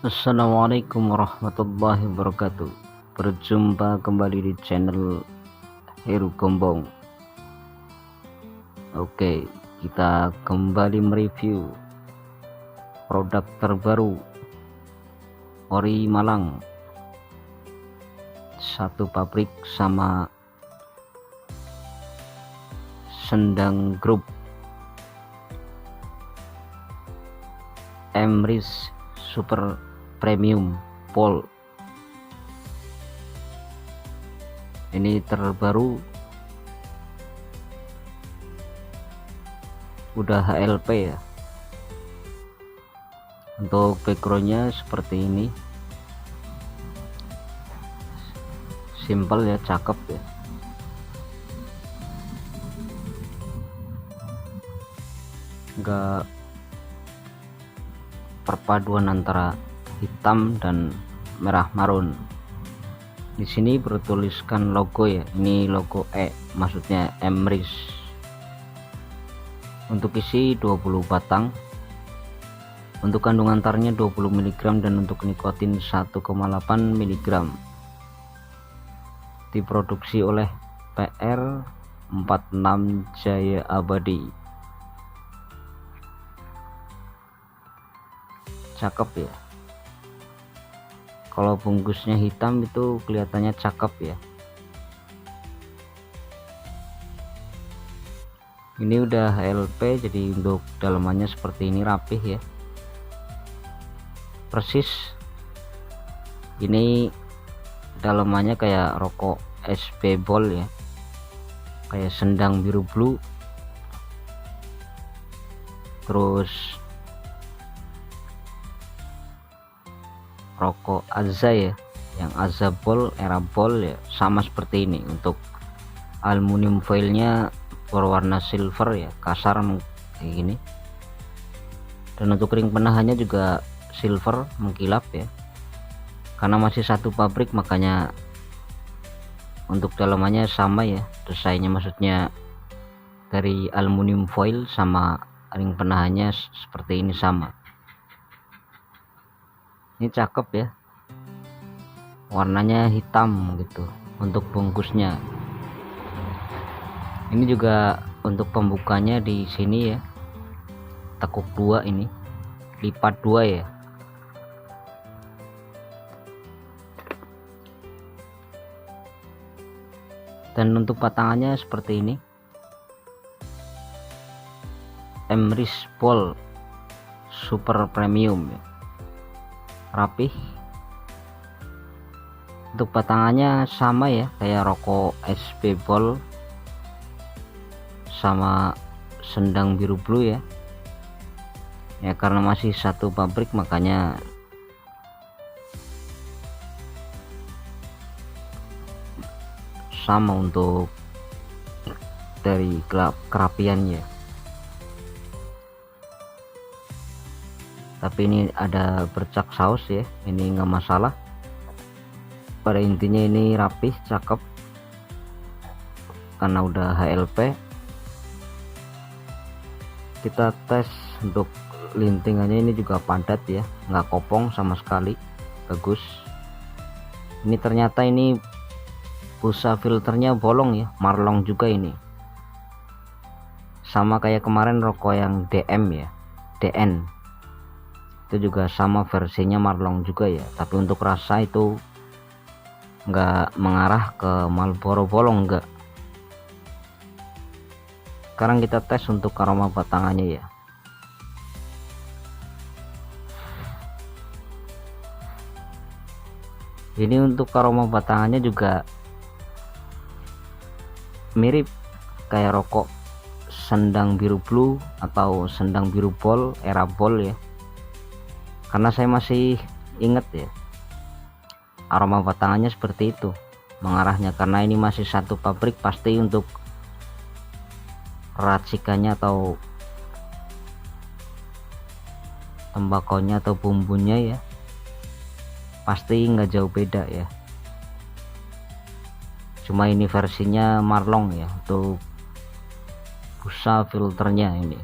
Assalamualaikum warahmatullahi wabarakatuh. Berjumpa kembali di channel Heru Gombong. Oke, kita kembali mereview produk terbaru Ori Malang, satu pabrik sama Sendang Group Emrys Super Premium Pol. Ini terbaru, udah HLP ya. Untuk backgroundnya seperti ini, simple ya, cakep ya. Enggak perpaduan antara hitam dan merah marun. Di sini bertuliskan logo ya, ini logo maksudnya Emrys. Untuk isi 20 batang, untuk kandungan tarnya 20 mg dan untuk nikotin 1,8 mg. Diproduksi oleh PR 46 Jaya Abadi. Cakep ya, kalau bungkusnya hitam itu kelihatannya cakep ya. Ini udah HLP, jadi untuk dalamannya seperti ini, rapih ya, persis. Ini dalamannya kayak rokok SB Bol ya, kayak Sendang Biru Blue, terus rokok Azza ya, yang Azza Bol, era Bol ya, sama seperti ini. Untuk aluminium foilnya berwarna silver ya, kasar kayak gini. Dan untuk ring penahannya juga silver mengkilap ya, karena masih satu pabrik makanya untuk dalamannya sama ya, desainnya maksudnya dari aluminium foil sama ring penahannya seperti ini sama. Ini cakep ya, warnanya hitam gitu. Untuk bungkusnya ini juga untuk pembukanya di sini ya, tekuk 2, ini lipat 2 ya. Dan untuk batangannya seperti ini, Emrys Pol Super Premium ya, rapih. Untuk batangannya sama ya, kayak rokok SB Bol sama Sendang Biru Blue ya. Ya karena masih satu pabrik makanya sama untuk dari kerapiannya. Tapi ini ada bercak saus ya, ini enggak masalah. Pada intinya ini rapih, cakep, karena udah HLP. Kita tes untuk lintingannya, ini juga padat ya, nggak kopong sama sekali, bagus. Ini ternyata ini busa filternya bolong ya, marlong juga ini, sama kayak kemarin rokok yang DM ya, DN itu juga sama versinya, marlong juga ya. Tapi untuk rasa itu nggak mengarah ke Marlboro bolong, enggak. Sekarang kita tes untuk aroma batangannya ya. Ini untuk aroma batangannya juga mirip kayak rokok Sendang Biru Blue atau Sendang Biru Bol, era Bol ya, karena saya masih inget ya, aroma batangannya seperti itu mengarahnya. Karena ini masih satu pabrik, pasti untuk racikannya atau tembakonya atau bumbunya ya, pasti nggak jauh beda ya. Cuma ini versinya marlong ya, untuk busa filternya ini.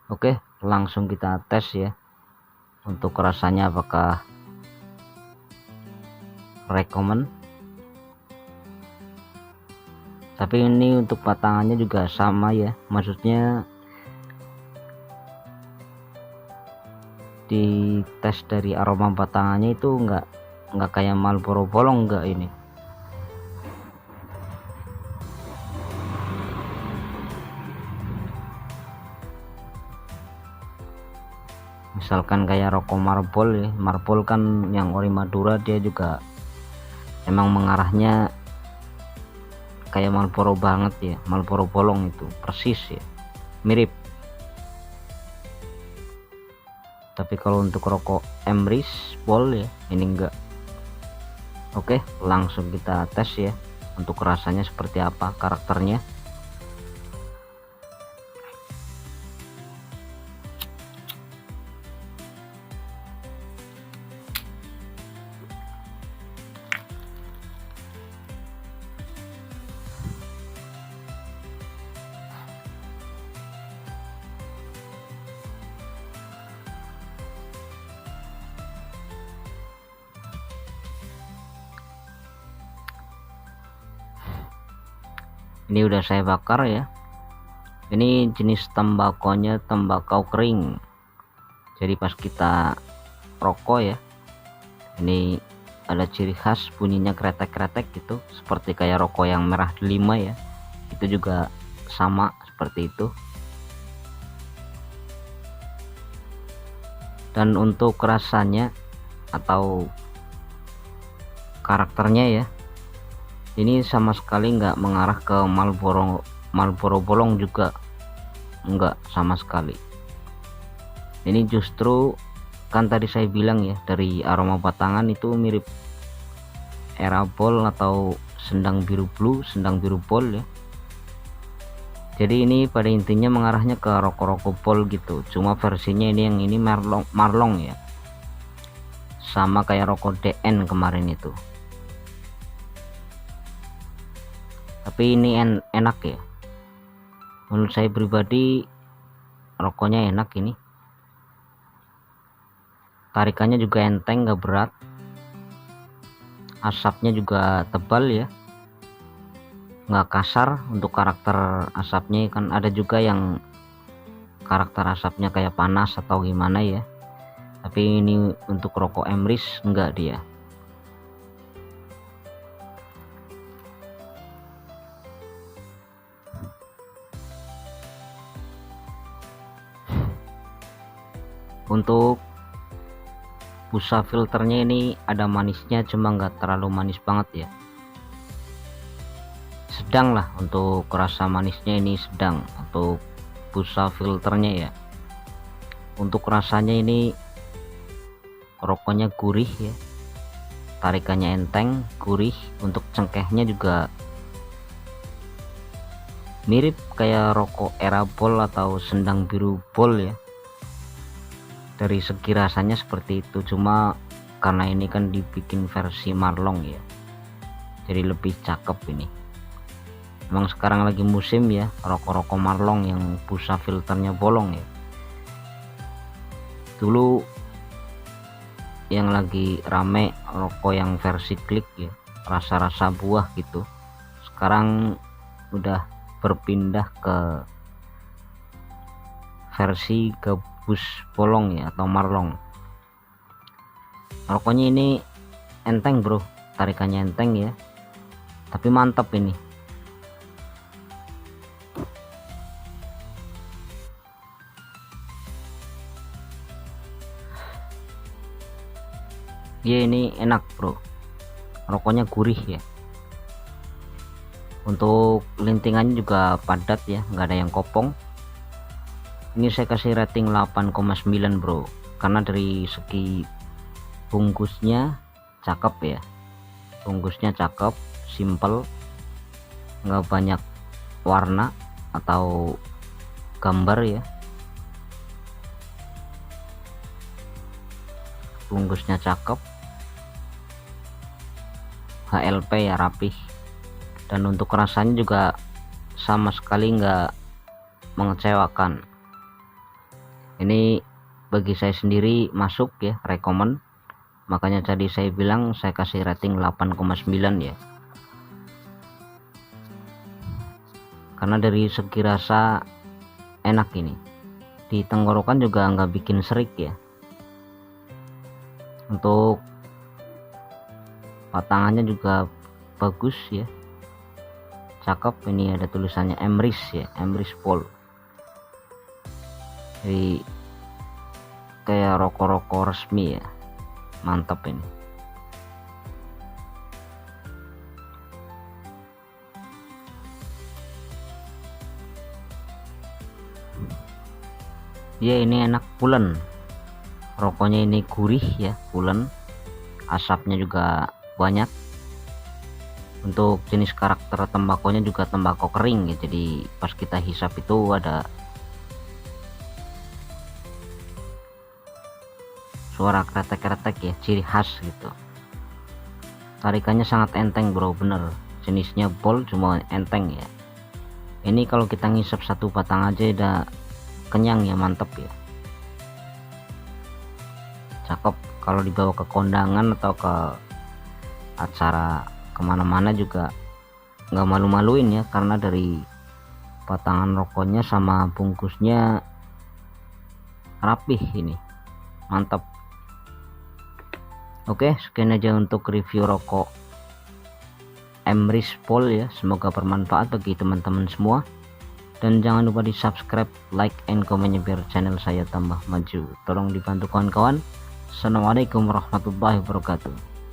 Oke, langsung kita tes ya untuk rasanya apakah recommend. Tapi ini untuk batangannya juga sama ya, maksudnya di tes dari aroma batangannya itu enggak kayak Marlboro bolong, enggak. Ini misalkan kayak rokok Marlboro ya, Marlboro kan yang ori Madura, dia juga emang mengarahnya kayak Marlboro banget ya, Marlboro bolong itu persis ya, mirip. Tapi kalau untuk rokok Emrys Bol ya, ini enggak. Oke, langsung kita tes ya untuk rasanya seperti apa, karakternya. Ini udah saya bakar ya. Ini jenis tembakonya tembakau kering, jadi pas kita rokok ya, ini ada ciri khas bunyinya kretek-kretek gitu, seperti kayak rokok yang merah delima ya, itu juga sama seperti itu. Dan untuk rasanya atau karakternya ya, ini sama sekali nggak mengarah ke Marlboro bolong juga, enggak sama sekali. Ini justru kan tadi saya bilang ya, dari aroma batangan itu mirip Era Bol atau Sendang Biru Blue, Sendang Biru Bol ya. Jadi ini pada intinya mengarahnya ke rokok-rokok bol gitu, cuma versinya ini yang ini marlong ya, sama kayak rokok DN kemarin itu. Tapi ini enak ya, menurut saya pribadi rokoknya enak. Ini tarikannya juga enteng, gak berat, asapnya juga tebal ya, nggak kasar. Untuk karakter asapnya kan ada juga yang karakter asapnya kayak panas atau gimana ya, tapi ini untuk rokok Emrys enggak dia. Untuk busa filternya ini ada manisnya, cuma nggak terlalu manis banget ya, sedang lah. Untuk rasa manisnya ini sedang untuk busa filternya ya. Untuk rasanya ini rokoknya gurih ya, tarikannya enteng, gurih. Untuk cengkehnya juga mirip kayak rokok Era Bol atau Sendang Biru Bol ya, dari segi rasanya seperti itu. Cuma karena ini kan dibikin versi marlong ya, jadi lebih cakep. Ini emang sekarang lagi musim ya rokok-rokok marlong yang busa filternya bolong ya. Dulu yang lagi rame rokok yang versi klik ya, rasa-rasa buah gitu. Sekarang udah berpindah ke versi gabus bolong ya atau marlong. Rokoknya ini enteng bro, tarikannya enteng ya, tapi mantap ini. Ya ini enak bro, rokoknya gurih ya. Untuk lintingannya juga padat ya, nggak ada yang kopong. Ini saya kasih rating 8,9 bro, karena dari segi bungkusnya cakep ya, bungkusnya cakep, simple, nggak banyak warna atau gambar ya, bungkusnya cakep, HLP ya, rapih. Dan untuk rasanya juga sama sekali nggak mengecewakan. Ini bagi saya sendiri masuk ya, rekomen. Makanya tadi saya bilang saya kasih rating 8,9 ya. Karena dari segi rasa enak ini, di tenggorokan juga nggak bikin serik ya. Untuk patangannya juga bagus ya, cakep. Ini ada tulisannya Emrys ya, Emrys Pol. Jadi kayak rokok-rokok resmi ya, mantap ini. Ya ini enak, pulen, rokoknya ini gurih ya, pulen, asapnya juga banyak. Untuk jenis karakter tembakonya juga tembakau kering ya, jadi pas kita hisap itu ada suara kretek-kretek ya, ciri khas gitu. Tarikannya sangat enteng bro, bener, jenisnya bol cuma enteng ya. Ini kalau kita ngisap satu batang aja udah kenyang ya, mantep ya, cakep. Kalau dibawa ke kondangan atau ke acara kemana-mana juga nggak malu-maluin ya, karena dari batangan rokoknya sama bungkusnya rapih ini, mantap. Oke, sekian aja untuk review rokok Emrys Pol ya, semoga bermanfaat bagi teman-teman semua. Dan jangan lupa di subscribe, like, and comment biar channel saya tambah maju. Tolong dibantu kawan-kawan. Assalamualaikum warahmatullahi wabarakatuh.